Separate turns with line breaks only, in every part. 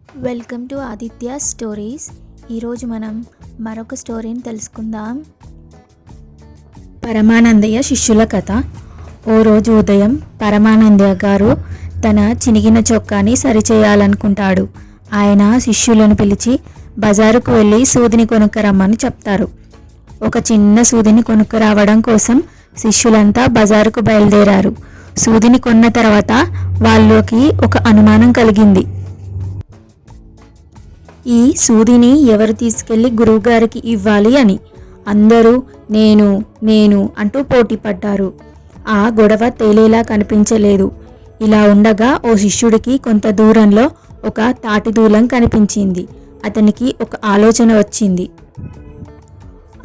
Welcome to Aditya stories. ఈరోజు మనం మరొక స్టోరీని తెలుసుకుందాం. పరమానందయ్య శిష్యుల కథ. ఓ రోజు ఉదయం పరమానందయ్య గారు తన చినిగిన చొక్కాని సరిచేయాలనుకుంటాడు. ఆయన శిష్యులను పిలిచి బజారుకు వెళ్ళి సూదిని కొనుక్కరమ్మని చెప్తారు. ఒక చిన్న సూదిని కొనుక్కరావడం కోసం శిష్యులంతా బజారుకు బయలుదేరారు. సూదిని కొన్న తర్వాత వాళ్ళకి ఒక అనుమానం కలిగింది. ఈ సూదిని ఎవరు తీసుకెళ్లి గురువుగారికి ఇవ్వాలి అని. అందరూ నేను నేను అంటూ పోటీ పడ్డారు. ఆ గొడవ తేలేలా కనిపించలేదు. ఇలా ఉండగా ఓ శిష్యుడికి కొంత దూరంలో ఒక తాటి దూలం కనిపించింది. అతనికి ఒక ఆలోచన వచ్చింది.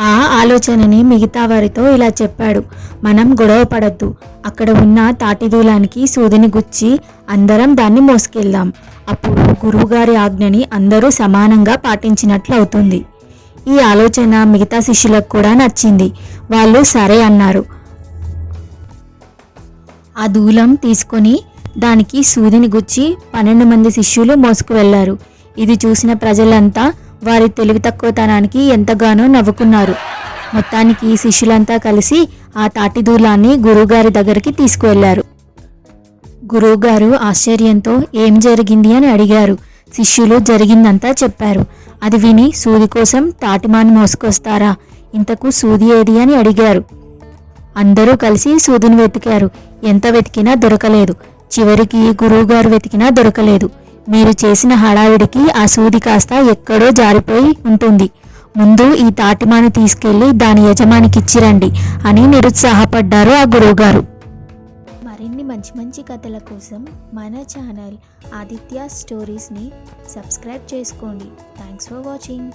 ఆ ఆలోచనని మిగతా వారితో ఇలా చెప్పాడు. మనం గొడవ పడద్దు. అక్కడ ఉన్న తాటి దూలానికి సూదిని గుచ్చి అందరం దాన్ని మోసుకెళ్దాం. అప్పుడు గురువుగారి ఆజ్ఞని అందరూ సమానంగా పాటించినట్లు అవుతుంది. ఈ ఆలోచన మిగతా శిష్యులకు కూడా నచ్చింది. వాళ్ళు సరే అన్నారు. ఆ దూలం తీసుకొని దానికి సూదిని గుచ్చి 12 మంది శిష్యులు మోసుకు వెళ్లారు. ఇది చూసిన ప్రజలంతా వారి తెలివి తక్కువతనానికి ఎంతగానో నవ్వుకున్నారు. మొత్తానికి శిష్యులంతా కలిసి ఆ తాటి దూలాన్ని గురువుగారి దగ్గరికి తీసుకువెళ్లారు. గురువుగారు ఆశ్చర్యంతో ఏం జరిగింది అని అడిగారు. శిష్యులు జరిగిందంతా చెప్పారు. అది విని సూది కోసం తాటిమాని మోసుకొస్తారా, ఇంతకు సూది ఏది అని అడిగారు. అందరూ కలిసి సూదిని వెతికారు. ఎంత వెతికినా దొరకలేదు. చివరికి గురువుగారు వెతికినా దొరకలేదు. మీరు చేసిన హడావిడికి ఆ సూది కాస్త ఎక్కడో జారిపోయి ఉంటుంది. ముందు ఈ తాటిమాని తీసుకెళ్లి దాని యజమానికి ఇచ్చిరండి అని నిరుత్సాహపడ్డారు ఆ గురువుగారు. మరిన్ని మంచి మంచి కథల కోసం మన ఛానల్ ఆదిత్య స్టోరీస్ని సబ్స్క్రైబ్ చేసుకోండి. Thanks for watching.